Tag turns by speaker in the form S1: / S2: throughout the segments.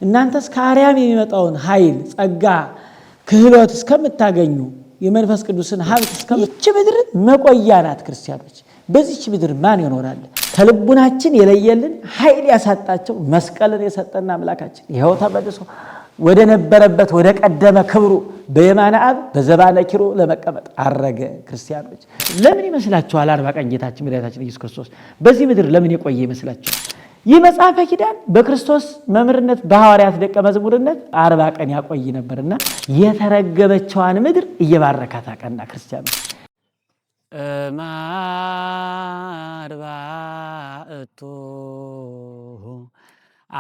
S1: እናንተስ ከአርያም የሚመጣውን ኃይል ጸጋ ክህሎት እስከምታገኙ የመንፈስ ቅዱስን ሀብት እስከምትች ምድር መቆያ ናት። ክርስቲያኖች በዚህች ምድር ማን ይኖራል? ከልቡናችን የለየልን ኃይል ያሳጣቸው መስቀልን የሰጠና አምላካችን ይኸው ተመልሶ ወደ ነበረበት ወደ ቀደመ ክብሩ በየማነ አብ በዘባነ ኪሩ ለመቀመጥ አረገ። ክርስቲያኖች ለምን ይመስላችኋል 40 ቀን ጌታችን መድኃኒታችን ኢየሱስ ክርስቶስ በዚህ ምድር ለምን የቆየ ይመስላችኋል? ይህ መጽሐፈ ኪዳን በክርስቶስ መምህርነት በሐዋርያት ደቀ መዝሙርነት 40 ቀን ያቆይ ነበርና የተረገበችዋን ምድር እየባረካት አቀና። ክርስቲያኖች ማርባእቱ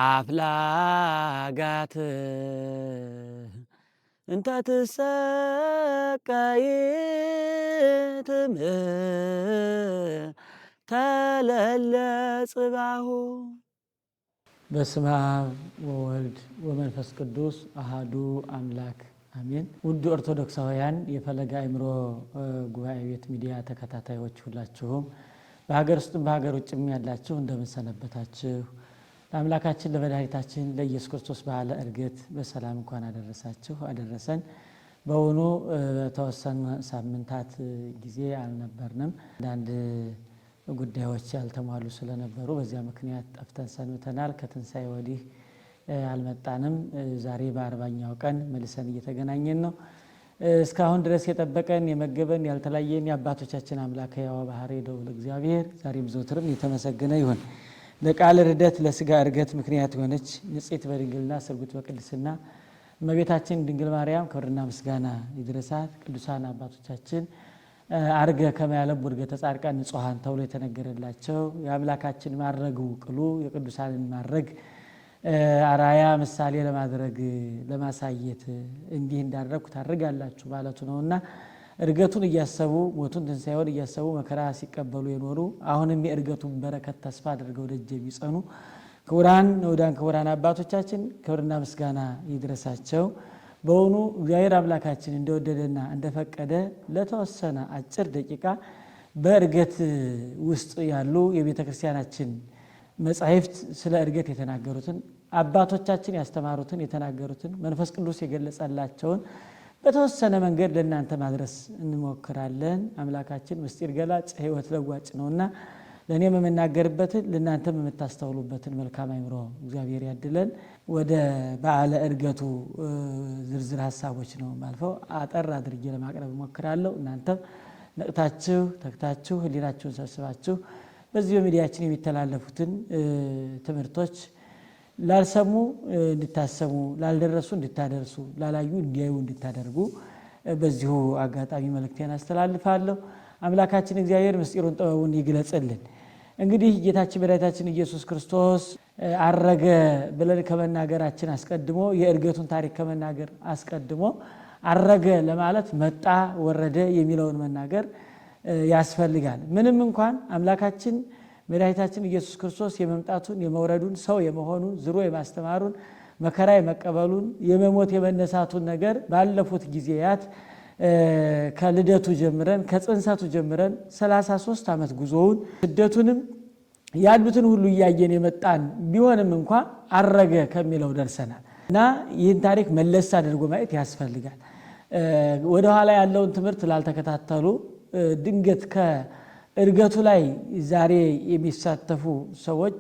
S1: አፍላጋት እንተ ትሰቀይ ተለለ ጽባሁ። በስመ አብ ወወልድ ወመንፈስ ቅዱስ አሃዱ አምላክ አሜን። ውድ ኦርቶዶክሳውያን የፈለገ አእምሮ ጉባኤ ቤት ሚዲያ ተከታታዮች ሁላችሁም በሀገር ውስጥም በሀገር ውጭም ያላችሁ እንደምን ሰነበታችሁ? ለአምላካችን ለመድኃኒታችን ለኢየሱስ ክርስቶስ በዓለ ዕርገት በሰላም እንኳን አደረሳችሁ አደረሰን። በእውኑ በተወሰኑ ሳምንታት ጊዜ አልነበርንም። አንዳንድ ጉዳዮች ያልተሟሉ ስለነበሩ በዚያ ምክንያት ጠፍተን ሰንብተናል። ከትንሣኤ ወዲህ አልመጣንም። ዛሬ በ40ኛው ቀን መልሰን እየተገናኘን ነው። እስካሁን ድረስ የጠበቀን የመገበን ያልተለየን የአባቶቻችን አምላክ ሕያው ባሕርይ ልዑል እግዚአብሔር ዛሬም ዘወትርም የተመሰገነ ይሁን። ለቃል ርደት ለሥጋ ዕርገት ምክንያት የሆነች ንጽሕት በድንግልና ስርጉት በቅድስና እመቤታችን ድንግል ማርያም ክብርና ምስጋና ይድረሳት። ቅዱሳን አባቶቻችን አርገ ከመያለቡ ዕርገተ ጻድቃን ንጹሐን ተብሎ የተነገረላቸው የአምላካችን ማረጉ ቅሉ የቅዱሳንን ማረግ አራያ ምሳሌ ለማድረግ ለማሳየት እንዲህ እንዳደረኩ ታርጋላችሁ ማለቱ ነውና ዕርገቱን እያሰቡ ሞቱን ትንሣኤውን እያሰቡ መከራ ሲቀበሉ የኖሩ አሁንም የዕርገቱን በረከት ተስፋ አድርገው ደጅ የሚጸኑ ክቡራን ንዑዳን ክቡራን አባቶቻችን ክብርና ምስጋና ይድረሳቸው። በእውኑ እግዚአብሔር አምላካችን እንደወደደና እንደፈቀደ ለተወሰነ አጭር ደቂቃ በዕርገት ውስጥ ያሉ የቤተ ክርስቲያናችን መጻሕፍት ስለ ዕርገት የተናገሩትን አባቶቻችን ያስተማሩትን የተናገሩትን መንፈስ ቅዱስ የገለጸላቸውን በተወሰነ መንገድ ለእናንተ ማድረስ እንሞክራለን። አምላካችን ምስጢር ገላጭ ሕይወት ለዋጭ ነውና ለእኔም የምናገርበትን ለእናንተም የምታስተውሉበትን መልካም አእምሮ እግዚአብሔር ያድለን። ወደ በዓለ ዕርገቱ ዝርዝር ሀሳቦች ነው ማልፈው አጠር አድርጌ ለማቅረብ እሞክራለሁ። እናንተም ነቅታችሁ ተግታችሁ ሕሊናችሁን ሰብስባችሁ በዚህ በሚዲያችን የሚተላለፉትን ትምህርቶች ላልሰሙ እንድታሰሙ፣ ላልደረሱ እንድታደርሱ፣ ላላዩ እንዲያዩ እንድታደርጉ በዚሁ አጋጣሚ መልእክቴን አስተላልፋለሁ። አምላካችን እግዚአብሔር ምስጢሩን ጥበቡን ይግለጽልን። እንግዲህ ጌታችን መድኃኒታችን ኢየሱስ ክርስቶስ አረገ ብለን ከመናገራችን አስቀድሞ የዕርገቱን ታሪክ ከመናገር አስቀድሞ አረገ ለማለት መጣ ወረደ የሚለውን መናገር ያስፈልጋል። ምንም እንኳን አምላካችን መድኃኒታችን ኢየሱስ ክርስቶስ የመምጣቱን የመውረዱን ሰው የመሆኑን ዝሮ የማስተማሩን መከራ የመቀበሉን የመሞት የመነሳቱን ነገር ባለፉት ጊዜያት ከልደቱ ጀምረን ከጽንሰቱ ጀምረን 33 ዓመት ጉዞውን ስደቱንም ያሉትን ሁሉ እያየን የመጣን ቢሆንም እንኳን አረገ ከሚለው ደርሰናል እና ይህን ታሪክ መለስ አድርጎ ማየት ያስፈልጋል። ወደ ኋላ ያለውን ትምህርት ላልተከታተሉ ድንገት ከዕርገቱ ላይ ዛሬ የሚሳተፉ ሰዎች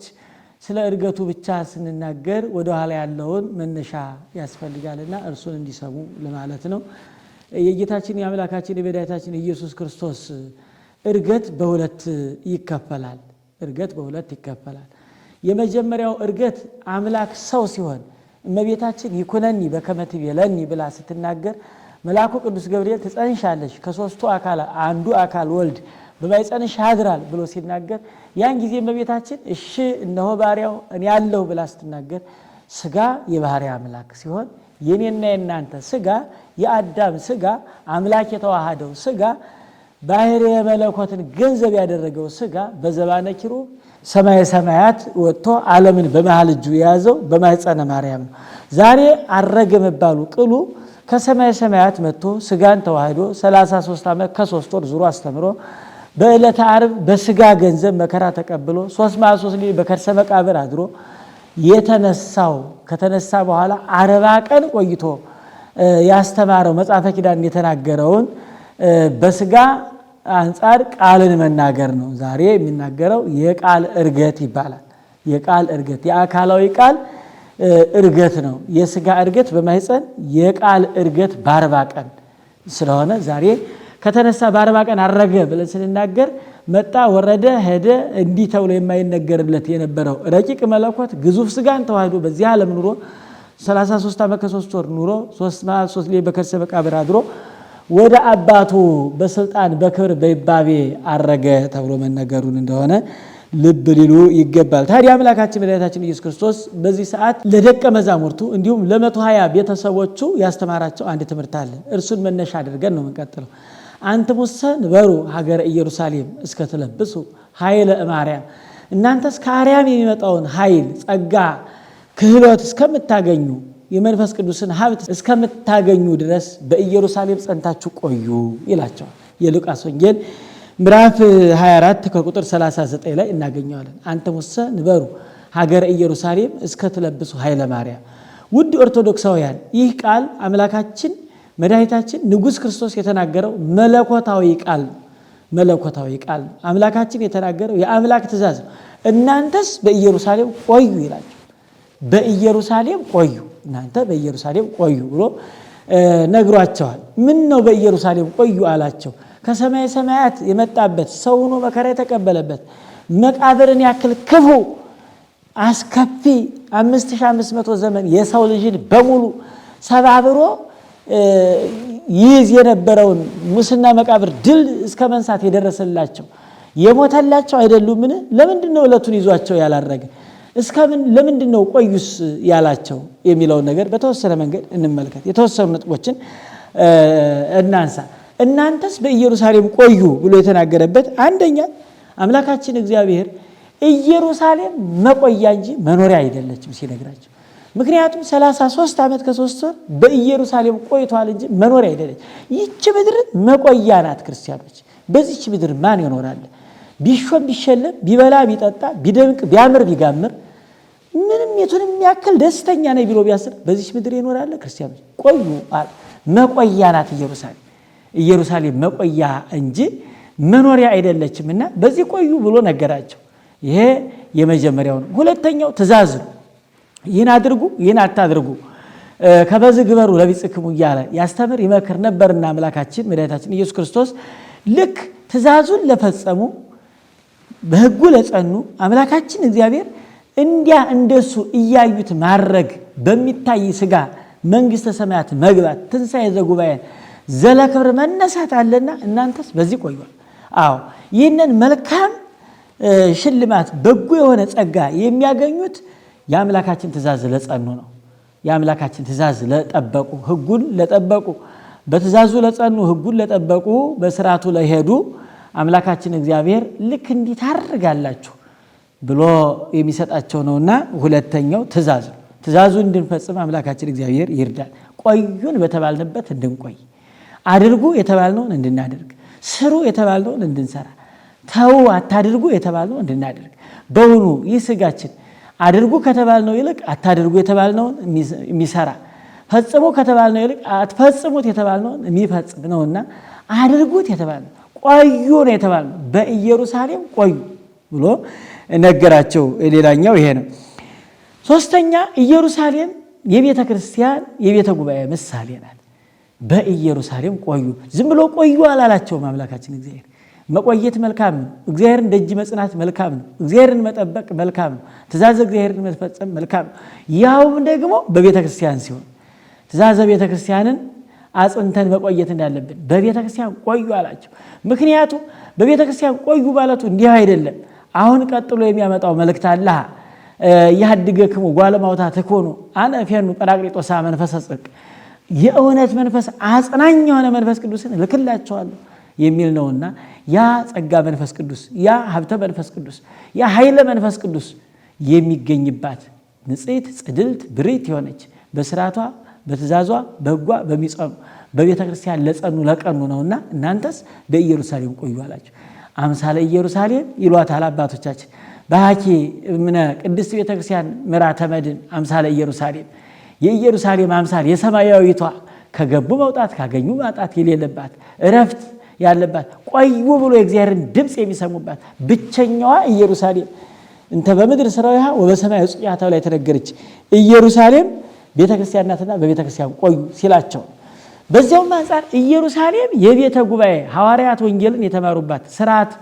S1: ስለ ዕርገቱ ብቻ ስንናገር ወደ ኋላ ያለውን መነሻ ያስፈልጋልና እርሱን እንዲሰሙ ለማለት ነው። የጌታችን የአምላካችን የመድኃኒታችን ኢየሱስ ክርስቶስ ዕርገት በሁለት ይከፈላል። ዕርገት በሁለት ይከፈላል። የመጀመሪያው ዕርገት አምላክ ሰው ሲሆን እመቤታችን ይኩነኒ በከመ ትቤለኒ ብላ ስትናገር መልአኩ ቅዱስ ገብርኤል ትጸንሻለሽ ከሶስቱ አካል አንዱ አካል ወልድ በማኅፀንሽ ያድራል ብሎ ሲናገር ያን ጊዜ እመቤታችን እሺ እነሆ ባሪያው እኔ ያለሁ ብላ ስትናገር ስጋ የባህሪ አምላክ ሲሆን የኔና የናንተ ስጋ የአዳም ስጋ አምላክ የተዋሃደው ስጋ ባህሪ የመለኮትን ገንዘብ ያደረገው ስጋ በዘባነ ኪሩብ ሰማየ ሰማያት ወጥቶ ዓለምን በመሃል እጁ የያዘው በማኅፀነ ማርያም ነው። ዛሬ አረገ መባሉ ቅሉ ከሰማየ ሰማያት መጥቶ ስጋን ተዋህዶ 33 ዓመት ከ3 ወር ዙሮ አስተምሮ በዕለተ ዓርብ በስጋ ገንዘብ መከራ ተቀብሎ 3 መዓልት 3 ሌሊት በከርሰ መቃብር አድሮ የተነሳው ከተነሳ በኋላ 40 ቀን ቆይቶ ያስተማረው መጽሐፈ ኪዳን የተናገረውን በስጋ አንጻር ቃልን መናገር ነው። ዛሬ የሚናገረው የቃል እርገት ይባላል። የቃል እርገት የአካላዊ ቃል እርገት ነው። የስጋ እርገት በማህፀን የቃል እርገት በ40 ቀን ስለሆነ ዛሬ ከተነሳ በ40 ቀን አረገ ብለን ስንናገር መጣ ወረደ ሄደ እንዲህ ተብሎ የማይነገርለት የነበረው ረቂቅ መለኮት ግዙፍ ስጋን ተዋህዶ በዚህ ዓለም ኑሮ 33 ዓመት ከ3 ወር ኑሮ 3 ሌሊት በከርሰ መቃብር አድሮ ወደ አባቱ በስልጣን በክብር በይባቤ አረገ ተብሎ መነገሩን እንደሆነ ልብ ሊሉ ይገባል። ታዲያ አምላካችን መድኃኒታችን ኢየሱስ ክርስቶስ በዚህ ሰዓት ለደቀ መዛሙርቱ እንዲሁም ለ120 ቤተሰቦቹ ያስተማራቸው አንድ ትምህርት አለ። እርሱን መነሻ አድርገን ነው የምንቀጥለው። አንትሙሰ ንበሩ ሀገረ ኢየሩሳሌም እስከ ትለብሱ ኃይለ እማርያም፣ እናንተስ ከአርያም የሚመጣውን ኃይል ጸጋ ክህሎት እስከምታገኙ የመንፈስ ቅዱስን ሀብት እስከምታገኙ ድረስ በኢየሩሳሌም ጸንታችሁ ቆዩ ይላቸዋል። የሉቃስ ወንጌል ምዕራፍ 24 ከቁጥር 39 ላይ እናገኘዋለን። አንትሙሰ ንበሩ ሀገረ ኢየሩሳሌም እስከ ትለብሱ ኃይለ ማርያም። ውድ ኦርቶዶክሳውያን ይህ ቃል አምላካችን መድኃኒታችን ንጉሥ ክርስቶስ የተናገረው መለኮታዊ ቃል ነው። አምላካችን የተናገረው የአምላክ ትእዛዝ ነው። እናንተስ በኢየሩሳሌም ቆዩ ይላቸው። በኢየሩሳሌም ቆዩ እናንተ በኢየሩሳሌም ቆዩ ብሎ ነግሯቸዋል። ምን ነው በኢየሩሳሌም ቆዩ አላቸው? ከሰማይ ሰማያት የመጣበት ሰው ሆኖ መከራ የተቀበለበት መቃብርን ያክል ክፉ አስከፊ 5500 ዘመን የሰው ልጅን በሙሉ ሰባብሮ ይዝ የነበረውን ሙስና መቃብር ድል እስከ መንሳት የደረሰላቸው የሞተላቸው አይደሉምን? ለምንድነው ዕለቱን ይዟቸው ያላረገ? እስከምን ለምንድነው ቆዩስ ያላቸው የሚለውን ነገር በተወሰነ መንገድ እንመልከት። የተወሰኑ ነጥቦችን እናንሳ። እናንተስ በኢየሩሳሌም ቆዩ ብሎ የተናገረበት አንደኛ አምላካችን እግዚአብሔር ኢየሩሳሌም መቆያ እንጂ መኖሪያ አይደለችም ሲነግራቸው። ምክንያቱም 33 ዓመት ከ3 ወር በኢየሩሳሌም ቆይቷል እንጂ መኖሪያ አይደለች። ይህች ምድር መቆያ ናት። ክርስቲያኖች በዚህች ምድር ማን ይኖራል? ቢሾም ቢሸለም ቢበላ ቢጠጣ ቢደምቅ ቢያምር ቢጋምር ምንም የቱንም ያክል ደስተኛ ነኝ ብሎ ቢያስር በዚህች ምድር ይኖራል? ክርስቲያኖች ቆዩ አለ። መቆያ ናት ኢየሩሳሌም መቆያ እንጂ መኖሪያ አይደለችምና በዚህ ቆዩ ብሎ ነገራቸው። ይሄ የመጀመሪያው ነው። ሁለተኛው ትእዛዝ ነው። ይህን አድርጉ ይህን አታድርጉ ከበዝ ግበሩ ለቢጽክሙ እያለ ያስተምር ይመክር ነበርና አምላካችን መድኃኒታችን ኢየሱስ ክርስቶስ ልክ ትእዛዙን ለፈጸሙ በሕጉ ለጸኑ አምላካችን እግዚአብሔር እንዲያ እንደሱ እያዩት ማድረግ በሚታይ ስጋ መንግሥተ ሰማያት መግባት ትንሣኤ ዘጉባኤን ዘለክብር መነሳት አለና እናንተስ በዚህ ቆዩዋል። አዎ ይህንን መልካም ሽልማት በጎ የሆነ ጸጋ የሚያገኙት የአምላካችን ትእዛዝ ለጸኑ ነው። የአምላካችን ትእዛዝ ለጠበቁ ሕጉን ለጠበቁ በትእዛዙ ለጸኑ ሕጉን ለጠበቁ በስርዓቱ ለሄዱ አምላካችን እግዚአብሔር ልክ እንዲህ ታርጋላችሁ ብሎ የሚሰጣቸው ነውና ሁለተኛው ትእዛዝ ነው። ትእዛዙን እንድንፈጽም አምላካችን እግዚአብሔር ይርዳል። ቆዩን በተባልንበት እንድንቆይ፣ አድርጉ የተባልነውን እንድናደርግ፣ ስሩ የተባልነውን እንድንሰራ፣ ተው አታድርጉ የተባልነውን እንድናደርግ። በውኑ ይህ ስጋችን አድርጉ ከተባልነው ይልቅ አታድርጉ የተባልነውን የሚሰራ፣ ፈጽሙ ከተባልነው ይልቅ አትፈጽሙት የተባልነውን የሚፈጽም ነውና አድርጉት የተባልነው ቆዩ ነው የተባልነው። በኢየሩሳሌም ቆዩ ብሎ ነገራቸው። ሌላኛው ይሄ ነው። ሶስተኛ ኢየሩሳሌም የቤተ ክርስቲያን የቤተ ጉባኤ ምሳሌ ናት። በኢየሩሳሌም ቆዩ። ዝም ብሎ ቆዩ አላላቸውም አምላካችን እግዚአብሔር። መቆየት መልካም ነው። እግዚአብሔርን ደጅ መጽናት መልካም ነው። እግዚአብሔርን መጠበቅ መልካም ነው። ትእዛዘ እግዚአብሔርን መፈጸም መልካም ነው። ያውም ደግሞ በቤተ ክርስቲያን ሲሆን ትእዛዘ ቤተ ክርስቲያንን አጽንተን መቆየት እንዳለብን በቤተ ክርስቲያን ቆዩ አላቸው። ምክንያቱም በቤተ ክርስቲያን ቆዩ ማለቱ እንዲህ አይደለም። አሁን ቀጥሎ የሚያመጣው መልእክት አለ። ያድገክሙ ጓለማውታ ተኮኑ አነ ፈኑ ጰራቅሊጦስ መንፈሰ ጽድቅ፣ የእውነት መንፈስ አጽናኝ የሆነ መንፈስ ቅዱስን እልክላቸዋለሁ የሚል ነውና ያ ጸጋ መንፈስ ቅዱስ ያ ሀብተ መንፈስ ቅዱስ ያ ኃይለ መንፈስ ቅዱስ የሚገኝባት ንጽሕት ጽድልት ብሪት የሆነች በስርዓቷ በትእዛዟ በሕጓ በሚጸኑ በቤተ ክርስቲያን ለጸኑ ለቀኑ ነውና እናንተስ በኢየሩሳሌም ቆዩ አላቸው። አምሳለ ኢየሩሳሌም ይሏታል አባቶቻችን። ባኪ እምነ ቅድስት ቤተክርስቲያን ምራተ መድን አምሳለ ኢየሩሳሌም የኢየሩሳሌም አምሳል የሰማያዊቷ ከገቡ መውጣት ካገኙ ማጣት የሌለባት እረፍት ያለባት ቆዩ ብሎ የእግዚአብሔርን ድምፅ የሚሰሙባት ብቸኛዋ ኢየሩሳሌም እንተ በምድር ስራዊሃ ወበሰማይ ጽያታ ላይ ተነገረች ኢየሩሳሌም ቤተክርስቲያን ናትና በቤተክርስቲያን ቆዩ ሲላቸው በዚያው አንፃር ኢየሩሳሌም የቤተ ጉባኤ ሐዋርያት ወንጌልን የተማሩባት ስርዓት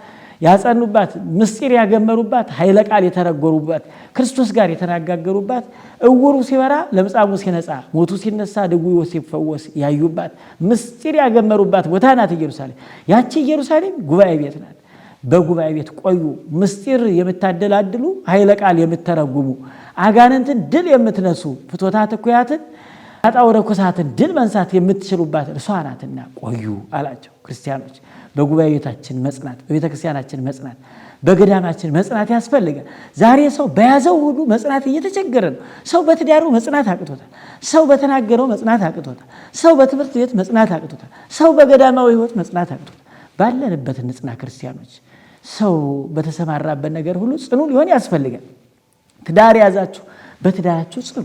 S1: ያጸኑባት ምስጢር ያገመሩባት ኃይለ ቃል የተረጎሩባት ክርስቶስ ጋር የተናጋገሩባት እውሩ ሲበራ ለምጻሙ ሲነጻ ሞቱ ሲነሳ ድውዩ ሲፈወስ ያዩባት ምስጢር ያገመሩባት ቦታ ናት ኢየሩሳሌም። ያቺ ኢየሩሳሌም ጉባኤ ቤት ናት። በጉባኤ ቤት ቆዩ። ምስጢር የምታደላድሉ ኃይለ ቃል የምትተረጉሙ አጋንንትን ድል የምትነሱ ፍቶታት እኩያትን አጣው ረኩሳትን ድል መንሳት የምትችሉባት እርሷ ናትና ቆዩ አላቸው። ክርስቲያኖች በጉባኤ ቤታችን መጽናት፣ በቤተ ክርስቲያናችን መጽናት፣ በገዳማችን መጽናት ያስፈልጋል። ዛሬ ሰው በያዘው ሁሉ መጽናት እየተቸገረ ነው። ሰው በትዳሩ መጽናት አቅቶታል። ሰው በተናገረው መጽናት አቅቶታል። ሰው በትምህርት ቤት መጽናት አቅቶታል። ሰው በገዳማዊ ሕይወት መጽናት አቅቶታል። ባለንበት እንጽና ክርስቲያኖች። ሰው በተሰማራበት ነገር ሁሉ ጽኑ ሊሆን ያስፈልጋል። ትዳር ያዛችሁ፣ በትዳራችሁ ጽኑ።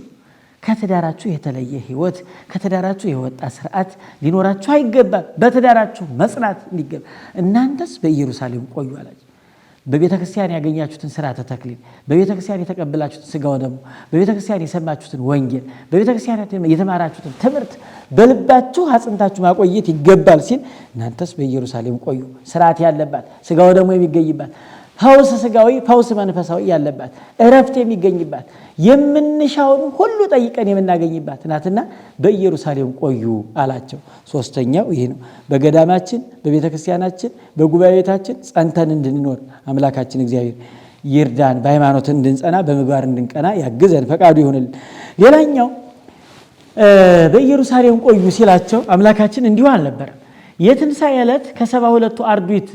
S1: ከትዳራችሁ የተለየ ህይወት ከተዳራችሁ የወጣ ስርዓት ሊኖራችሁ አይገባም። በትዳራችሁ መጽናት እንዲገባ እናንተስ በኢየሩሳሌም ቆዩ አላችሁ። በቤተክርስቲያን ያገኛችሁትን ስርዓተ ተክሊል፣ በቤተክርስቲያን የተቀበላችሁትን ሥጋ ወደሙ፣ በቤተክርስቲያን የሰማችሁትን ወንጌል፣ በቤተክርስቲያን የተማራችሁትን ትምህርት በልባችሁ አጽንታችሁ ማቆየት ይገባል ሲል እናንተስ በኢየሩሳሌም ቆዩ። ስርዓት ያለባት ሥጋ ወደሙ የሚገኝባት ፈውስ ሥጋዊ ፈውስ መንፈሳዊ ያለባት እረፍት የሚገኝባት የምንሻውን ሁሉ ጠይቀን የምናገኝባት ናትና በኢየሩሳሌም ቆዩ አላቸው። ሶስተኛው ይሄ ነው። በገዳማችን በቤተክርስቲያናችን በጉባኤ ቤታችን ጸንተን እንድንኖር አምላካችን እግዚአብሔር ይርዳን። በሃይማኖት እንድንጸና በምግባር እንድንቀና ያግዘን ፈቃዱ ይሁንልን። ሌላኛው በኢየሩሳሌም ቆዩ ሲላቸው አምላካችን እንዲሁ አልነበረም። የትንሣኤ ዕለት ከ72ቱ አርድእት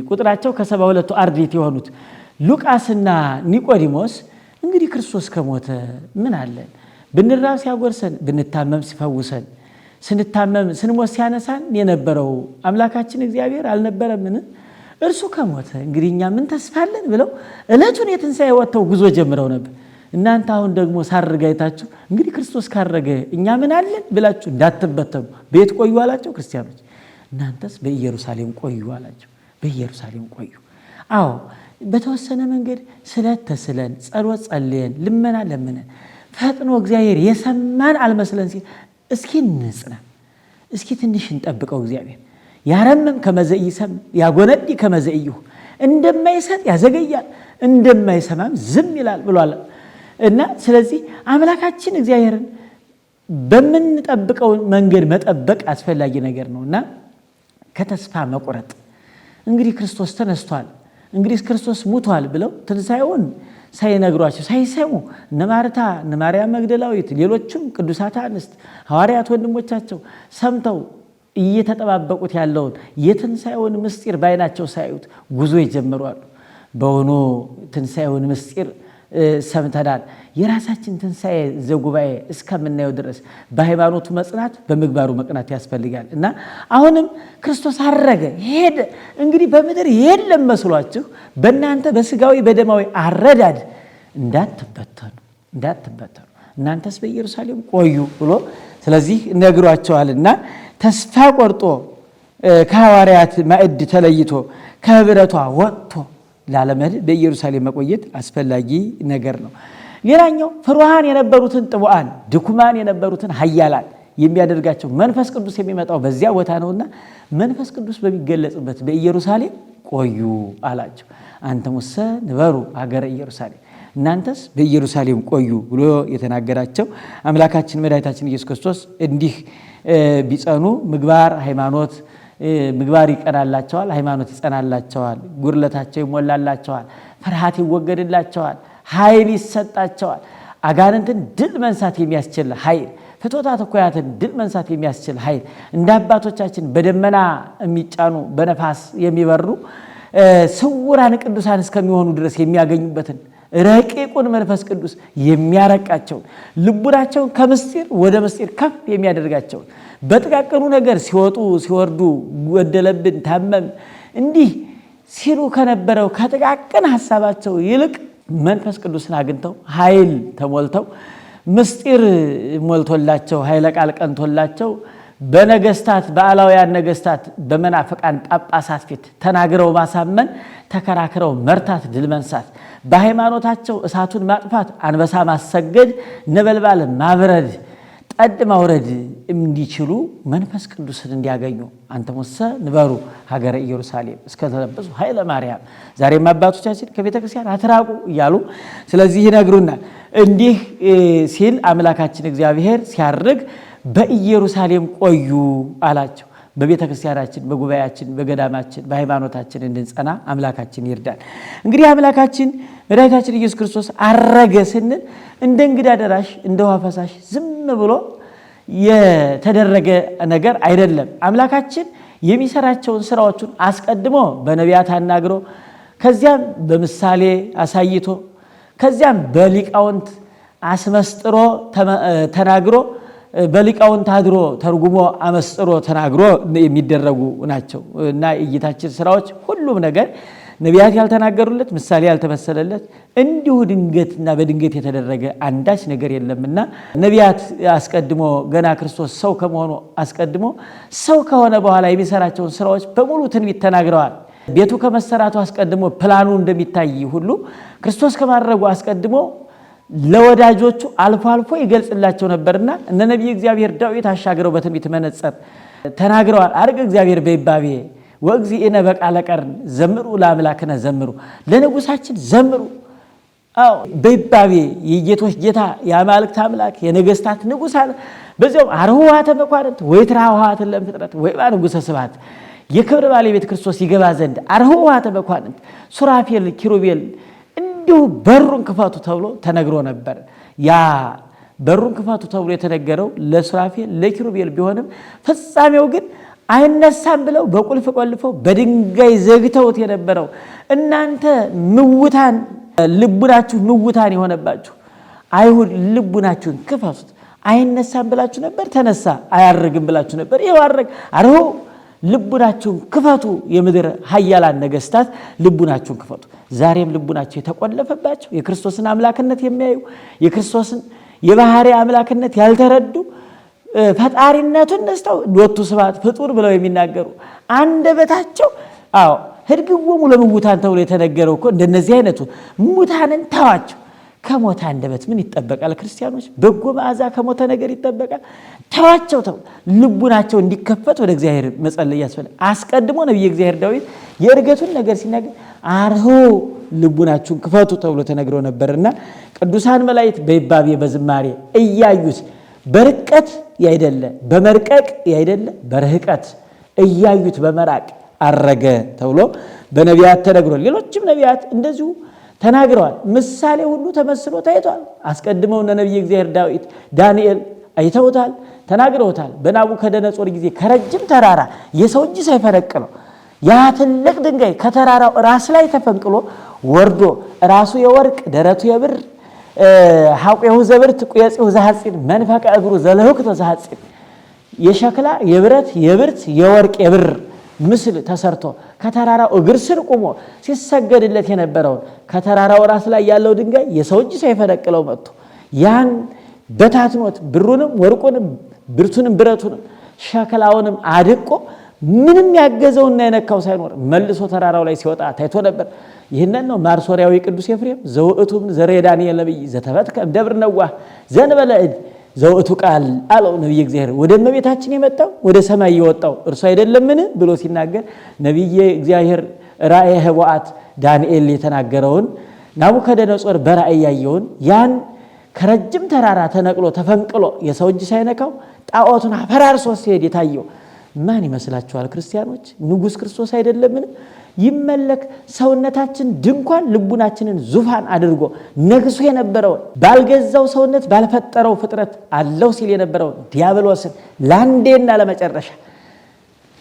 S1: ቁጥራቸው ከ72ቱ አርድእት የሆኑት ሉቃስና ኒቆዲሞስ እንግዲህ ክርስቶስ ከሞተ ምን አለን? ብንራብ ሲያጎርሰን፣ ብንታመም ሲፈውሰን፣ ስንታመም ስንሞት ሲያነሳን የነበረው አምላካችን እግዚአብሔር አልነበረምን? እርሱ ከሞተ እንግዲህ እኛ ምን ተስፋ አለን ብለው ዕለቱን የትንሣኤ ወጥተው ጉዞ ጀምረው ነበር። እናንተ አሁን ደግሞ ሳርጋ አይታችሁ እንግዲህ ክርስቶስ ካረገ እኛ ምን አለን ብላችሁ እንዳትበተኑ ቤት ቆዩ አላቸው። ክርስቲያኖች እናንተስ በኢየሩሳሌም ቆዩ አላቸው። በኢየሩሳሌም ቆዩ። አዎ በተወሰነ መንገድ ስለት ተስለን ጸሎት ጸልየን ልመና ለምነን ፈጥኖ እግዚአብሔር የሰማን አልመስለን ሲል እስኪ እንጽና፣ እስኪ ትንሽ እንጠብቀው። እግዚአብሔር ያረመም ከመዘይሰም ያጎነዲ ከመዘይሁ እንደማይሰጥ ያዘገያል እንደማይሰማም ዝም ይላል ብሏል እና ስለዚህ አምላካችን እግዚአብሔርን በምንጠብቀው መንገድ መጠበቅ አስፈላጊ ነገር ነውና ከተስፋ መቁረጥ እንግዲህ ክርስቶስ ተነስቷል እንግዲህ ክርስቶስ ሙቷል ብለው ትንሣኤውን ሳይነግሯቸው ሳይሰሙ እነ ማርታ እነ ማርያም መግደላዊት ሌሎችም ቅዱሳት አንስት ሐዋርያት ወንድሞቻቸው ሰምተው እየተጠባበቁት ያለውን የትንሣኤውን ምስጢር ባይናቸው ሳይዩት ጉዞ ይጀምራሉ። በሆነ ትንሣኤውን ምስጢር ሰምተናል። የራሳችን ትንሣኤ ዘጉባኤ እስከምናየው ድረስ በሃይማኖቱ መጽናት በምግባሩ መቅናት ያስፈልጋል እና አሁንም ክርስቶስ አረገ ሄደ። እንግዲህ በምድር የለም መስሏችሁ በእናንተ በስጋዊ በደማዊ አረዳድ እንዳትበተኑ እናንተስ በኢየሩሳሌም ቆዩ ብሎ ስለዚህ ነግሯቸዋልና ተስፋ ቆርጦ ከሐዋርያት ማዕድ ተለይቶ ከህብረቷ ወጥቶ ላለመድ በኢየሩሳሌም መቆየት አስፈላጊ ነገር ነው። ሌላኛው ፍሩሃን የነበሩትን ጥቡዓን ድኩማን የነበሩትን ኃያላን የሚያደርጋቸው መንፈስ ቅዱስ የሚመጣው በዚያ ቦታ ነውና መንፈስ ቅዱስ በሚገለጽበት በኢየሩሳሌም ቆዩ አላቸው። አንትሙሰ ንበሩ ሀገረ ኢየሩሳሌም እናንተስ በኢየሩሳሌም ቆዩ ብሎ የተናገራቸው አምላካችን መድኃኒታችን ኢየሱስ ክርስቶስ እንዲህ ቢጸኑ ምግባር ሃይማኖት ምግባር ይቀናላቸዋል፣ ሃይማኖት ይጸናላቸዋል፣ ጉርለታቸው ይሞላላቸዋል፣ ፍርሃት ይወገድላቸዋል፣ ኃይል ይሰጣቸዋል። አጋንንትን ድል መንሳት የሚያስችል ኃይል፣ ፍቶታት እኩያትን ድል መንሳት የሚያስችል ኃይል እንደ አባቶቻችን በደመና የሚጫኑ በነፋስ የሚበሩ ስውራን ቅዱሳን እስከሚሆኑ ድረስ የሚያገኙበትን ረቂቁን መንፈስ ቅዱስ የሚያረቃቸውን ልቡናቸውን ከምስጢር ወደ ምስጢር ከፍ የሚያደርጋቸውን በጥቃቅኑ ነገር ሲወጡ ሲወርዱ ጎደለብን ታመም እንዲህ ሲሉ ከነበረው ከጥቃቅን ሐሳባቸው ይልቅ መንፈስ ቅዱስን አግኝተው ኃይል ተሞልተው ምስጢር ሞልቶላቸው ኃይለ ቃል ቀንቶላቸው በነገስታት በአላውያን ነገስታት በመናፍቃን ጳጳሳት ፊት ተናግረው ማሳመን ተከራክረው መርታት ድል መንሳት በሃይማኖታቸው እሳቱን ማጥፋት አንበሳ ማሰገድ ነበልባል ማብረድ ጠድ ማውረድ እንዲችሉ መንፈስ ቅዱስን እንዲያገኙ አንተ ሙሰ ንበሩ ሀገረ ኢየሩሳሌም እስከተለበሱ ኃይለ ማርያም ዛሬም አባቶቻችን ከቤተ ክርስቲያን አትራቁ እያሉ ስለዚህ ይነግሩናል። እንዲህ ሲል አምላካችን እግዚአብሔር ሲያርግ በኢየሩሳሌም ቆዩ አላቸው። በቤተ ክርስቲያናችን በጉባኤያችን በገዳማችን በሃይማኖታችን እንድንጸና አምላካችን ይርዳል። እንግዲህ አምላካችን መድኃኒታችን ኢየሱስ ክርስቶስ አረገ ስንል እንደ እንግዳ ደራሽ እንደ ውሃ ፈሳሽ ዝም ብሎ የተደረገ ነገር አይደለም። አምላካችን የሚሰራቸውን ስራዎቹን አስቀድሞ በነቢያት አናግሮ ከዚያም በምሳሌ አሳይቶ ከዚያም በሊቃውንት አስመስጥሮ ተናግሮ በሊቃውንት አድሮ ተርጉሞ አመስጥሮ ተናግሮ የሚደረጉ ናቸው እና እይታችን ስራዎች ሁሉም ነገር ነቢያት ያልተናገሩለት ምሳሌ ያልተመሰለለት እንዲሁ ድንገትና በድንገት የተደረገ አንዳች ነገር የለምና ነቢያት አስቀድሞ ገና ክርስቶስ ሰው ከመሆኑ አስቀድሞ ሰው ከሆነ በኋላ የሚሰራቸውን ስራዎች በሙሉ ትንቢት ተናግረዋል። ቤቱ ከመሰራቱ አስቀድሞ ፕላኑ እንደሚታይ ሁሉ ክርስቶስ ከማድረጉ አስቀድሞ ለወዳጆቹ አልፎ አልፎ ይገልጽላቸው ነበርና እነ ነቢይ እግዚአብሔር ዳዊት አሻግረው በትንቢት መነጽር ተናግረዋል። አርግ እግዚአብሔር በይባቤ ወእግዚእነ በቃለ ቀርን ዘምሩ ለአምላክነ ዘምሩ ለንጉሳችን ዘምሩ። አዎ በይባቤ የጌቶች ጌታ የአማልክት አምላክ የነገስታት ንጉስ አለ። በዚያው አርኅዋተ መኳንንት ወይትራኅዋተ ለፍጥረት ወይባ ንጉሰ ስብሐት የክብር ባለቤት ክርስቶስ ይገባ ዘንድ አርኅዋተ መኳንንት ሱራፌል ኪሩቤል እንዲሁ በሩን ክፈቱ ተብሎ ተነግሮ ነበር። ያ በሩን ክፈቱ ተብሎ የተነገረው ለሱራፌል ለኪሩቤል ቢሆንም ፍጻሜው ግን አይነሳም ብለው በቁልፍ ቆልፈው በድንጋይ ዘግተውት የነበረው እናንተ ምውታን ልቡናችሁ ምውታን የሆነባችሁ አይሁድ ልቡናችሁን ክፈቱት አይነሳም ብላችሁ ነበር፣ ተነሳ። አያርግም ብላችሁ ነበር፣ ይኸው አረግ። አርሆ ልቡናችሁን ክፈቱ። የምድር ኃያላን ነገስታት ልቡናችሁን ክፈቱ። ዛሬም ልቡናቸው የተቆለፈባቸው የክርስቶስን አምላክነት የሚያዩ የክርስቶስን የባህሪ አምላክነት ያልተረዱ ፈጣሪነቱን ነስተው ሎቱ ስብሐት ፍጡር ብለው የሚናገሩ አንደበታቸው ህድግዎሙ ለምውታን ተብሎ የተነገረው እኮ እንደነዚህ አይነቱ ሙታንን ተዋቸው። ከሞተ አንደበት ምን ይጠበቃል? ክርስቲያኖች በጎ መዓዛ ከሞተ ነገር ይጠበቃል? ተዋቸው ተው ልቡናቸው እንዲከፈት ወደ እግዚአብሔር መጸለይ ያስፈልጋል። አስቀድሞ ነብይ እግዚአብሔር ዳዊት የእርገቱን ነገር ሲናገር አርሆ ልቡናችሁን ክፈቱ ተብሎ ተነግሮ ነበርና ቅዱሳን መላእክት በይባቤ በዝማሬ እያዩት በርቀት ያይደለ በመርቀቅ ያይደለ በርህቀት እያዩት በመራቅ አረገ ተብሎ በነቢያት ተነግሮ ሌሎችም ነቢያት እንደዚሁ ተናግረዋል። ምሳሌ ሁሉ ተመስሎ ታይቷል። አስቀድመው ነብይ እግዚአብሔር ዳዊት ዳንኤል አይተውታል፣ ተናግረውታል። በናቡከደነጾር ጊዜ ከረጅም ተራራ የሰው እጅ ሳይፈነቅለው ያ ትልቅ ድንጋይ ከተራራው ራስ ላይ ተፈንቅሎ ወርዶ ራሱ የወርቅ ደረቱ የብር ሐቁሁ ዘብርት ቁየጽሁ ዘሐፂን መንፈቀ እግሩ ዘለህክቶ ዘሐፂን የሸክላ የብረት የብርት የወርቅ የብር ምስል ተሰርቶ ከተራራው እግር ስር ቆሞ ሲሰገድለት የነበረውን ከተራራው ራስ ላይ ያለው ድንጋይ የሰው እጅ ሳይፈነቅለው መጥቶ ያን በታትኖት ብሩንም ወርቁንም ብርቱንም ብረቱንም ሸክላውንም አድቆ ምንም ያገዘውና የነካው ሳይኖር መልሶ ተራራው ላይ ሲወጣ ታይቶ ነበር። ይህንን ነው ማርሶሪያዊ ቅዱስ ኤፍሬም ዘውእቱም ዘሬ ዳንኤል ነብይ ዘተፈትከ ደብር ነዋህ ዘንበለ እድ ዘውእቱ ቃል አለው ነብይ እግዚአብሔር ወደ እመቤታችን የመጣው ወደ ሰማይ የወጣው እርሱ አይደለምን ብሎ ሲናገር ነብይ እግዚአብሔር ራእየ ህቡአት ዳንኤል የተናገረውን ናቡከደነጾር በራእይ ያየውን ያን ከረጅም ተራራ ተነቅሎ ተፈንቅሎ የሰው እጅ ሳይነካው ጣዖቱን አፈራርሶ ሲሄድ የታየው ማን ይመስላችኋል? ክርስቲያኖች ንጉስ ክርስቶስ አይደለምን? ይመለክ ሰውነታችን ድንኳን ልቡናችንን ዙፋን አድርጎ ነግሶ የነበረውን ባልገዛው ሰውነት ባልፈጠረው ፍጥረት አለው ሲል የነበረውን ዲያብሎስን ለአንዴና ለመጨረሻ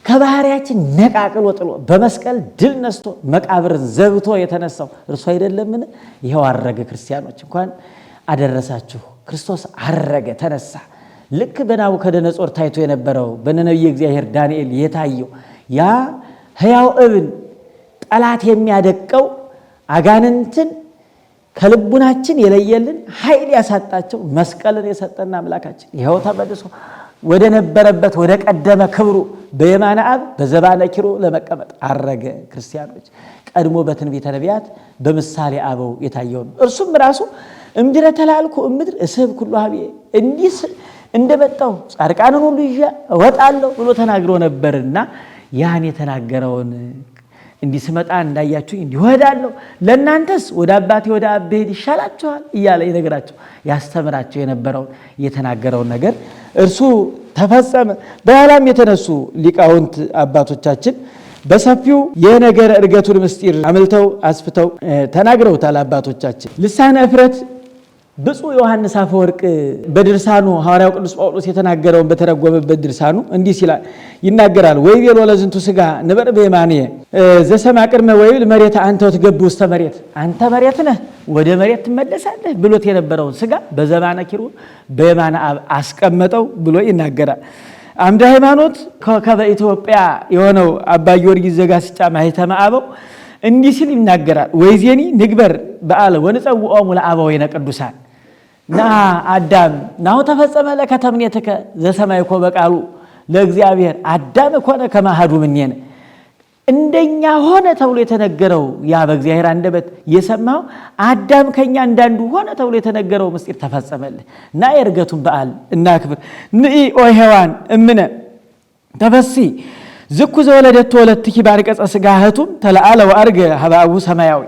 S1: ከባህሪያችን ነቃቅሎ ጥሎ በመስቀል ድል ነስቶ መቃብርን ዘግቶ የተነሳው እርሱ አይደለምን? ይሄው አረገ። ክርስቲያኖች እንኳን አደረሳችሁ። ክርስቶስ አረገ፣ ተነሳ። ልክ በናቡከደነጾር ታይቶ የነበረው በነቢየ እግዚአብሔር ዳንኤል የታየው ያ ሕያው እብን ጠላት የሚያደቀው አጋንንትን ከልቡናችን የለየልን ኃይል ያሳጣቸው መስቀልን የሰጠና አምላካችን ይኸው ተመልሶ ወደ ነበረበት ወደ ቀደመ ክብሩ በየማነ አብ በዘባነ ኪሩ ለመቀመጥ አረገ። ክርስቲያኖች ቀድሞ በትንቢተ ነቢያት በምሳሌ አበው የታየው ነው። እርሱም ራሱ እምድረ ተላልኩ እምድር እስብ ኩሉ ሀብዬ እንዲህ እንደመጣው ጻድቃንን ሁሉ ይዤ እወጣለሁ ብሎ ተናግሮ ነበርና ያን የተናገረውን እንዲህ ስመጣ እንዳያችሁ እንዲህ እወዳለሁ፣ ለእናንተስ ወደ አባቴ ወደ አብ ብሄድ ይሻላችኋል እያለ ይነግራቸው ያስተምራቸው የነበረውን የተናገረውን ነገር እርሱ ተፈጸመ። በኋላም የተነሱ ሊቃውንት አባቶቻችን በሰፊው የነገረ ዕርገቱን ምስጢር አመልተው አስፍተው ተናግረውታል። አባቶቻችን ልሳነ እፍረት ብፁዕ ዮሐንስ አፈወርቅ በድርሳኑ ሐዋርያው ቅዱስ ጳውሎስ የተናገረውን በተረጎመበት ድርሳኑ እንዲህ ሲል ይናገራል። ወይቤሎ ለዝንቱ ሥጋ ንበር በየማኔ ዘሰማ ቅድመ ወይብል መሬት አንተ ወትገብ ውስተ መሬት፣ አንተ መሬት ነህ ወደ መሬት ትመለሳለህ ብሎት የነበረውን ሥጋ በዘባነ ኪሩ በየማነ አብ አስቀመጠው ብሎ ይናገራል። አምደ ሃይማኖት ከበኢትዮጵያ የሆነው አባ ጊዮርጊስ ዘጋስጫ ማኅተመ አበው እንዲህ ሲል ይናገራል። ወይዜኒ ንግበር በዓለ ወንጸውዖሙ ለአበዊነ ቅዱሳን ና አዳም ናሁ ተፈጸመ ለከ ተምኔትከ ዘሰማይኮ በቃሉ ለእግዚአብሔር አዳም ኮነ ከማሃዱ ምኔነ፣ እንደኛ ሆነ ተብሎ የተነገረው ያ በእግዚአብሔር አንደበት የሰማው አዳም ከኛ እንዳንዱ ሆነ ተብሎ የተነገረው ምስጢር ተፈጸመልህ እና የዕርገቱን በዓል እናክብር። ንኢ ኦ ሔዋን እምነ ተፈሲ ዝኩ ዘወለደቶ ወለትኪ ባንቀጸ ሥጋ እህቱም ተለአለ ወአርገ ሀባቡ ሰማያዊ።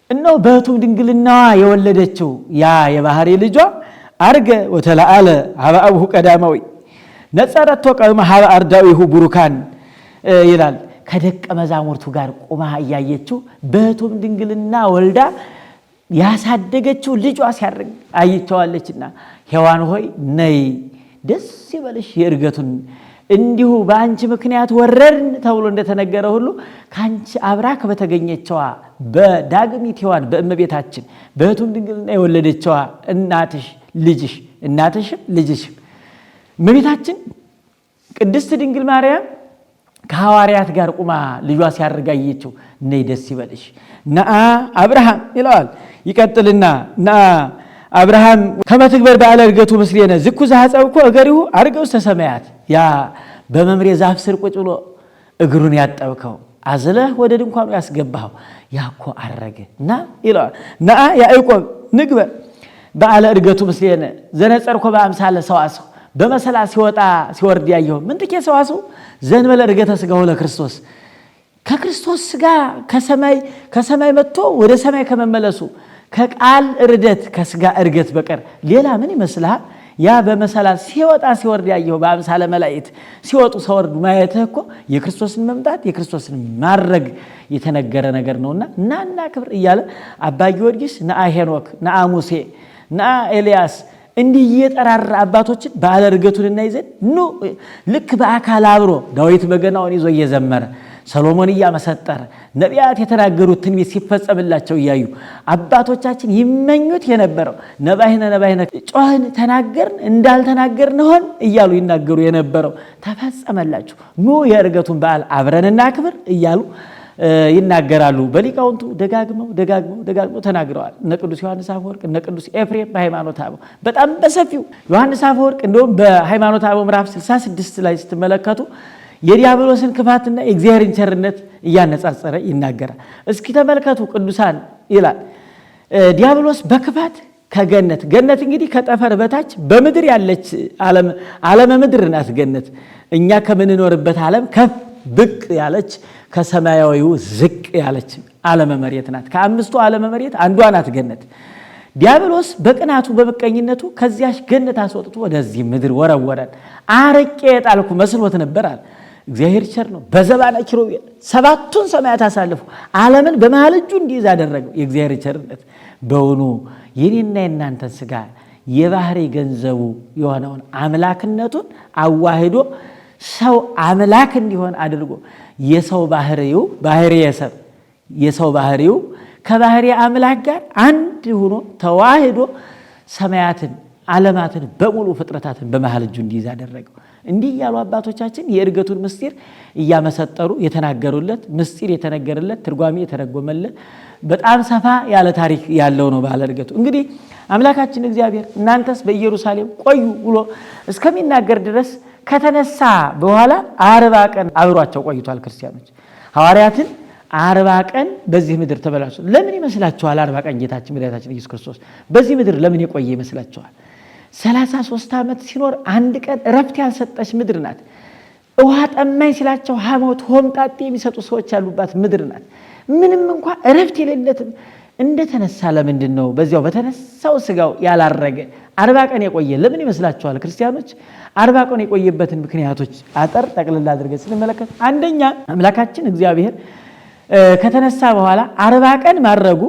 S1: እነሆ በእህቱም ድንግልናዋ የወለደችው ያ የባህሪ ልጇ አርገ ወተለአለ ሀባቡ ቀዳማዊ ነጸረቶ ቀድመ ሀበ አርዳዊሁ ቡሩካን ይላል። ከደቀ መዛሙርቱ ጋር ቁማ እያየችው በእህቱም ድንግልና ወልዳ ያሳደገችው ልጇ ሲያርግ አይቸዋለችና ሔዋን ሆይ ነይ ደስ ይበልሽ የዕርገቱን እንዲሁ በአንቺ ምክንያት ወረድን ተብሎ እንደተነገረ ሁሉ ካንቺ አብራክ በተገኘችዋ በዳግሚት ሔዋን በእመቤታችን በእህቱም ድንግልና የወለደችዋ እናትሽ ልጅሽ እናትሽም ልጅሽም እመቤታችን ቅድስት ድንግል ማርያም ከሐዋርያት ጋር ቁማ ልጇ ሲያረጋየችው ነይ ደስ ይበልሽ ነአ አብርሃም ይለዋል። ይቀጥልና ነአ አብርሃም ከመትግበር በዓለ ዕርገቱ ምስሌነ ዝኩ ዘሐፀብኮ እገሪሁ አርገ ውስተ ሰማያት፣ ያ በመምሬ ዛፍ ስር ቁጭ ብሎ እግሩን ያጠብከው አዝለህ ወደ ድንኳኑ ያስገባኸው ያኮ አረገ እና ይለዋል። ነአ ያዕቆብ ንግበር በዓለ ዕርገቱ ምስሌነ ዘነጸርኮ በአምሳለ ሰዋስው፣ በመሰላ ሲወጣ ሲወርድ ያየው ምንትኬ ሰዋስው ዘንበለ ዕርገተ ሥጋሁ ለክርስቶስ፣ ከክርስቶስ ሥጋ ከሰማይ መጥቶ ወደ ሰማይ ከመመለሱ ከቃል እርደት ከሥጋ እርገት በቀር ሌላ ምን ይመስልሃል? ያ በመሰላል ሲወጣ ሲወርድ ያየው በአምሳለ መላእክት ሲወጡ ሲወርዱ ማየትህ እኮ የክርስቶስን መምጣት የክርስቶስን ማድረግ የተነገረ ነገር ነውና እና ክብር እያለ አባ ጊዮርጊስ ነአ ሄኖክ ነአ ሙሴ ነአ ኤልያስ እንዲህ እየጠራራ አባቶችን በዓለ ዕርገቱን እናይዘን ኑ ልክ በአካል አብሮ ዳዊት በገናውን ይዞ እየዘመረ ሰሎሞን እያመሰጠረ ነቢያት የተናገሩት ትንቢት ሲፈጸምላቸው እያዩ አባቶቻችን ይመኙት የነበረው ነባይነ ጮህን ተናገርን እንዳልተናገርን ሆን እያሉ ይናገሩ የነበረው ተፈጸመላችሁ። ኑ የዕርገቱን በዓል አብረን እናክብር እያሉ ይናገራሉ። በሊቃውንቱ ደጋግመው ተናግረዋል። እነ ቅዱስ ዮሐንስ አፈወርቅ እነ ቅዱስ ኤፍሬም በሃይማኖተ አበው በጣም በሰፊው ዮሐንስ አፈወርቅ እንደውም በሃይማኖተ አበው ምዕራፍ 66 ላይ ስትመለከቱ የዲያብሎስን ክፋትና የእግዚአብሔርን ቸርነት እያነጻጸረ ይናገራል። እስኪ ተመልከቱ ቅዱሳን ይላል። ዲያብሎስ በክፋት ከገነት ገነት እንግዲህ ከጠፈር በታች በምድር ያለች ዓለመ ምድር ናት ገነት። እኛ ከምንኖርበት ዓለም ከፍ ብቅ ያለች ከሰማያዊው ዝቅ ያለች ዓለመ መሬት ናት። ከአምስቱ ዓለመ መሬት አንዷ ናት ገነት። ዲያብሎስ በቅናቱ በመቀኝነቱ ከዚያች ገነት አስወጥቶ ወደዚህ ምድር ወረወረን። አርቄ የጣልኩ መስሎት ነበራል። እግዚአብሔር ቸር ነው። በዘባነ ኪሩቤል ሰባቱን ሰማያት አሳልፎ ዓለምን በመሃል እጁ እንዲይዝ አደረገው። የእግዚአብሔር ቸርነት በውኑ የኔና የናንተን ሥጋ የባህሪ ገንዘቡ የሆነውን አምላክነቱን አዋህዶ ሰው አምላክ እንዲሆን አድርጎ የሰው ባህሪው የሰው ባህሪው ከባህሪ አምላክ ጋር አንድ ሆኖ ተዋህዶ ሰማያትን ዓለማትን በሙሉ ፍጥረታትን በመሃል እጁ እንዲይዝ አደረገው። እንዲህ ያሉ አባቶቻችን የእርገቱን ምስጢር እያመሰጠሩ የተናገሩለት ምስጢር የተነገረለት ትርጓሜ የተረጎመለት በጣም ሰፋ ያለ ታሪክ ያለው ነው ባለ እርገቱ። እንግዲህ አምላካችን እግዚአብሔር እናንተስ በኢየሩሳሌም ቆዩ ብሎ እስከሚናገር ድረስ ከተነሳ በኋላ 40 ቀን አብሯቸው ቆይቷል። ክርስቲያኖች ሐዋርያትን 40 ቀን በዚህ ምድር ተበላሹ። ለምን ይመስላችኋል? 40 ቀን ጌታችን መድኃኒታችን ኢየሱስ ክርስቶስ በዚህ ምድር ለምን የቆየ ይመስላችኋል? 33 ዓመት ሲኖር አንድ ቀን እረፍት ያልሰጠች ምድር ናት። ውሃ ጠማኝ ሲላቸው ሐሞት ሆምጣጤ የሚሰጡ ሰዎች ያሉባት ምድር ናት። ምንም እንኳን እረፍት የሌለትም እንደተነሳ ለምንድን ነው በዚያው በተነሳው ስጋው ያላረገ 40 ቀን የቆየ ለምን ይመስላችኋል? ክርስቲያኖች 40 ቀን የቆየበትን ምክንያቶች አጠር ጠቅልል አድርገን ስንመለከት አንደኛ አምላካችን እግዚአብሔር ከተነሳ በኋላ 40 ቀን ማድረጉ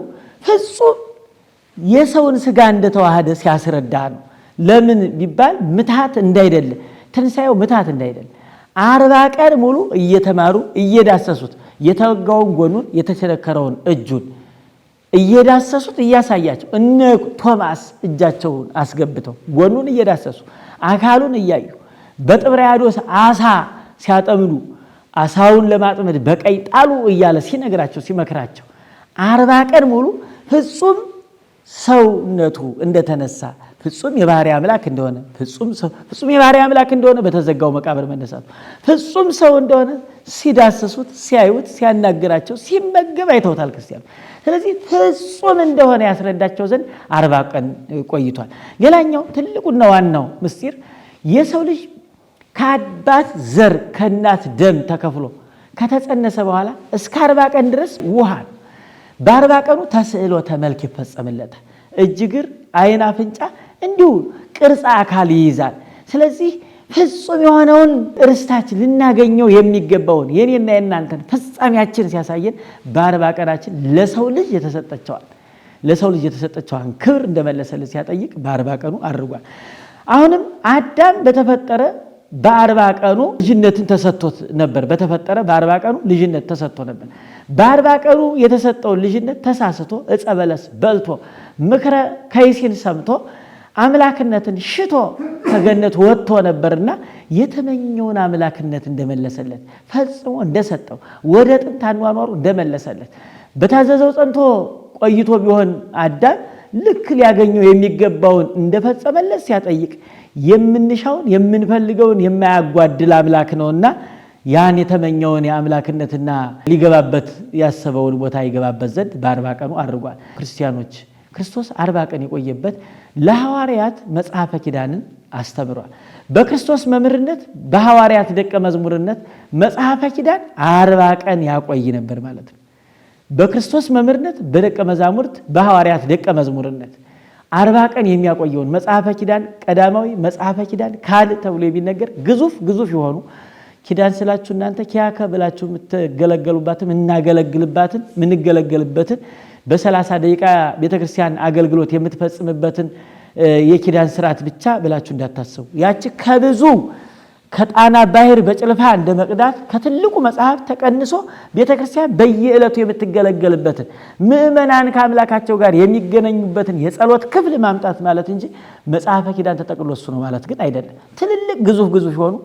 S1: ፍጹም የሰውን ስጋ እንደተዋሃደ ሲያስረዳ ነው። ለምን ቢባል ምታት እንዳይደለ ትንሳኤው ምታት እንዳይደለ 40 ቀን ሙሉ እየተማሩ እየዳሰሱት የተወጋውን ጎኑን የተቸነከረውን እጁን እየዳሰሱት እያሳያቸው እነ ቶማስ እጃቸውን አስገብተው ጎኑን እየዳሰሱ አካሉን እያዩ በጥብርያዶስ አሳ ሲያጠምዱ አሳውን ለማጥመድ በቀይ ጣሉ እያለ ሲነግራቸው ሲመክራቸው 40 ቀን ሙሉ ፍጹም ሰውነቱ እንደተነሳ ፍጹም የባህሪ አምላክ እንደሆነ ፍጹም የባህሪ አምላክ እንደሆነ በተዘጋው መቃብር መነሳቱ ፍጹም ሰው እንደሆነ ሲዳሰሱት ሲያዩት ሲያናግራቸው ሲመገብ አይተውታል ክርስቲያኑ። ስለዚህ ፍጹም እንደሆነ ያስረዳቸው ዘንድ 40 ቀን ቆይቷል። ሌላኛው ትልቁና ዋናው ምስጢር የሰው ልጅ ከአባት ዘር ከእናት ደም ተከፍሎ ከተጸነሰ በኋላ እስከ 40 ቀን ድረስ ውሃ በ40 ቀኑ ተስዕሎተ መልክ ይፈጸምለታል። እጅ፣ እግር፣ ዓይን፣ አፍንጫ እንዲሁ ቅርጽ አካል ይይዛል። ስለዚህ ፍጹም የሆነውን ርስታችን ልናገኘው የሚገባውን የኔና የናንተን ፍጻሜያችን ሲያሳየን በ40 ቀናችን ለሰው ልጅ የተሰጠችዋን ክብር እንደመለሰልን ሲያጠይቅ በ40 ቀኑ አድርጓል። አሁንም አዳም በተፈጠረ በ40 ቀኑ ልጅነትን ተሰጥቶት ነበር። በተፈጠረ በ40 ቀኑ ልጅነት ተሰጥቶ ነበር። በ40 ቀኑ የተሰጠውን ልጅነት ተሳስቶ ዕፀ በለስ በልቶ ምክረ ከይሲን ሰምቶ አምላክነትን ሽቶ ከገነት ወጥቶ ነበርና የተመኘውን አምላክነት እንደመለሰለት ፈጽሞ እንደሰጠው ወደ ጥንት አኗኗሩ እንደመለሰለት በታዘዘው ጸንቶ ቆይቶ ቢሆን አዳም ልክ ሊያገኘው የሚገባውን እንደፈጸመለት ሲያጠይቅ የምንሻውን የምንፈልገውን የማያጓድል አምላክ ነውና ያን የተመኘውን የአምላክነትና ሊገባበት ያሰበውን ቦታ ይገባበት ዘንድ በ40 ቀኑ አድርጓል። ክርስቲያኖች ክርስቶስ 40 ቀን የቆየበት ለሐዋርያት መጽሐፈ ኪዳንን አስተምሯል። በክርስቶስ መምህርነት በሐዋርያት ደቀ መዝሙርነት መጽሐፈ ኪዳን 40 ቀን ያቆይ ነበር ማለት ነው። በክርስቶስ መምህርነት በደቀ መዛሙርት በሐዋርያት ደቀ መዝሙርነት 40 ቀን የሚያቆየውን መጽሐፈ ኪዳን ቀዳማዊ መጽሐፈ ኪዳን ካል ተብሎ የሚነገር ግዙፍ የሆኑ ኪዳን ስላችሁ እናንተ ኪያከ ብላችሁ የምትገለገሉባትን እናገለግልባትን ምንገለገልበትን በ30 ደቂቃ ቤተክርስቲያን አገልግሎት የምትፈጽምበትን የኪዳን ስርዓት ብቻ ብላችሁ እንዳታስቡ። ያቺ ከብዙ ከጣና ባህር በጭልፋ እንደ መቅዳት ከትልቁ መጽሐፍ ተቀንሶ ቤተክርስቲያን በየዕለቱ የምትገለገልበትን ምእመናን ከአምላካቸው ጋር የሚገናኙበትን የጸሎት ክፍል ማምጣት ማለት እንጂ መጽሐፈ ኪዳን ተጠቅሎ እሱ ነው ማለት ግን አይደለም። ትልልቅ ግዙፍ የሆኑ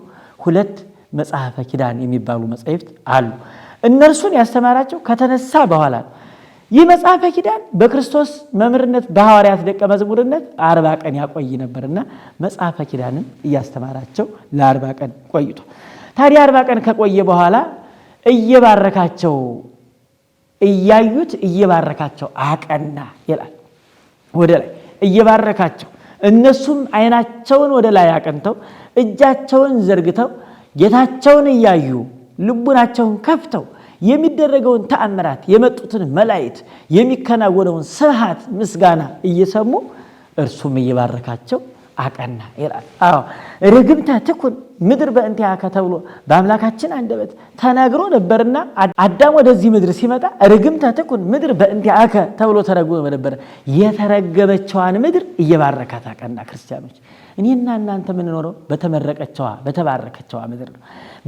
S1: 2 መጽሐፈ ኪዳን የሚባሉ መጻሕፍት አሉ። እነርሱን ያስተማራቸው ከተነሳ በኋላ ነው። ይህ መጽሐፈ ኪዳን በክርስቶስ መምህርነት በሐዋርያት ደቀ መዝሙርነት 40 ቀን ያቆይ ነበርና መጽሐፈ ኪዳንን እያስተማራቸው ለ40 ቀን ቆይቶ ታዲያ 40 ቀን ከቆየ በኋላ እየባረካቸው እያዩት እየባረካቸው አቀና ይላል። ወደ ላይ እየባረካቸው እነሱም ዓይናቸውን ወደ ላይ አቀንተው እጃቸውን ዘርግተው ጌታቸውን እያዩ ልቡናቸውን ከፍተው የሚደረገውን ተአምራት የመጡትን መላእክት የሚከናወነውን ስብሐት ምስጋና እየሰሙ እርሱም እየባረካቸው አቀና ይላል። ርግምተ ትኩን ምድር በእንቲአከ ተብሎ በአምላካችን አንደበት ተናግሮ ነበርና አዳም ወደዚህ ምድር ሲመጣ ርግምተ ትኩን ምድር በእንቲአከ ተብሎ ተረግሞ ነበር። የተረገመችዋን ምድር እየባረካት አቀና። ክርስቲያኖች እኔና እናንተ የምንኖረው በተባረከችዋ ምድር ነው።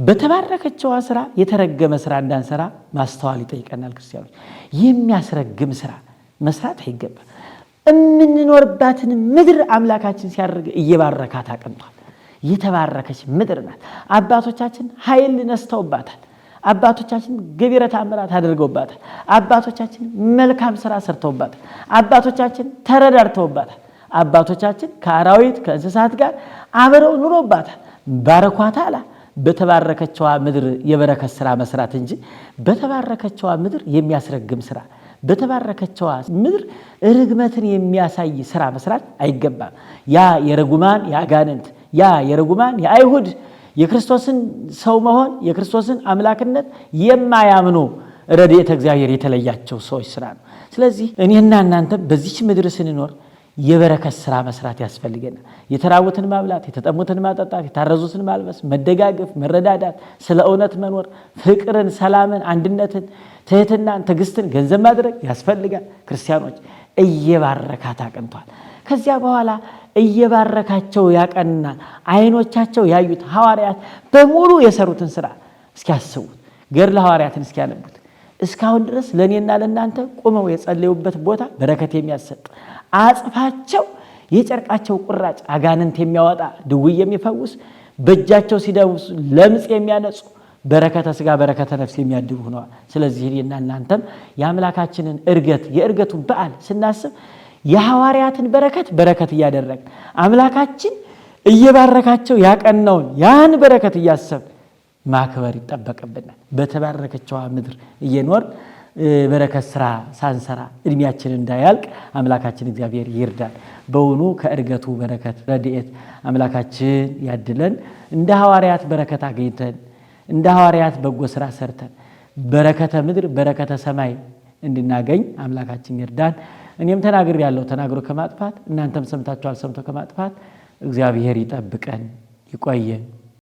S1: በተባረከችዋ ስራ የተረገመ ስራ እንዳንሰራ ማስተዋል ይጠይቀናል። ክርስቲያኖች የሚያስረግም ስራ መስራት አይገባም። እምንኖርባትን ምድር አምላካችን ሲያደርግ እየባረካት አቅንቷል። የተባረከች ምድር ናት። አባቶቻችን ኃይል ነስተውባታል። አባቶቻችን ገቢረ ተአምራት አድርገውባታል። አባቶቻችን መልካም ሥራ ሰርተውባታል። አባቶቻችን ተረዳድተውባታል። አባቶቻችን ከአራዊት ከእንስሳት ጋር አብረው ኑሮባታል። ባረኳታል። በተባረከችዋ ምድር የበረከት ሥራ መስራት እንጂ በተባረከችዋ ምድር የሚያስረግም ሥራ፣ በተባረከችዋ ምድር ርግመትን የሚያሳይ ሥራ መስራት አይገባም። ያ የርጉማን የአጋንንት፣ ያ የርጉማን የአይሁድ የክርስቶስን ሰው መሆን የክርስቶስን አምላክነት የማያምኑ ረድኤተ እግዚአብሔር የተለያቸው ሰዎች ሥራ ነው። ስለዚህ እኔና እናንተ በዚች ምድር ስንኖር የበረከት ሥራ መስራት ያስፈልገናል። የተራቡትን ማብላት፣ የተጠሙትን ማጠጣት፣ የታረዙትን ማልበስ፣ መደጋገፍ፣ መረዳዳት፣ ስለ እውነት መኖር፣ ፍቅርን፣ ሰላምን፣ አንድነትን፣ ትህትናን፣ ትዕግስትን ገንዘብ ማድረግ ያስፈልጋል። ክርስቲያኖች እየባረካት አቅንቷል። ከዚያ በኋላ እየባረካቸው ያቀና አይኖቻቸው ያዩት ሐዋርያት በሙሉ የሰሩትን ሥራ እስኪያስቡት፣ ገድለ ሐዋርያትን እስኪያነቡት፣ እስካሁን ድረስ ለእኔና ለእናንተ ቆመው የጸለዩበት ቦታ በረከት የሚያሰጥ አጽፋቸው የጨርቃቸው ቁራጭ አጋንንት የሚያወጣ ድውይ የሚፈውስ በእጃቸው ሲደውስ ለምጽ የሚያነጹ በረከተ ሥጋ በረከተ ነፍስ የሚያድሉ ሆነዋል። ስለዚህ እኔና እናንተም የአምላካችንን ዕርገት የዕርገቱን በዓል ስናስብ የሐዋርያትን በረከት እያደረግን አምላካችን እየባረካቸው ያቀናውን ያን በረከት እያሰብ ማክበር ይጠበቅብናል። በተባረከችዋ ምድር እየኖር በረከት ሥራ ሳንሰራ እድሜያችን እንዳያልቅ አምላካችን እግዚአብሔር ይርዳል። በውኑ ከዕርገቱ በረከት ረድኤት አምላካችን ያድለን። እንደ ሐዋርያት በረከት አገኝተን እንደ ሐዋርያት በጎ ሥራ ሰርተን በረከተ ምድር በረከተ ሰማይ እንድናገኝ አምላካችን ይርዳን። እኔም ተናግር ያለው ተናግሮ ከማጥፋት እናንተም ሰምታችኋል ሰምቶ ከማጥፋት እግዚአብሔር ይጠብቀን ይቆየን።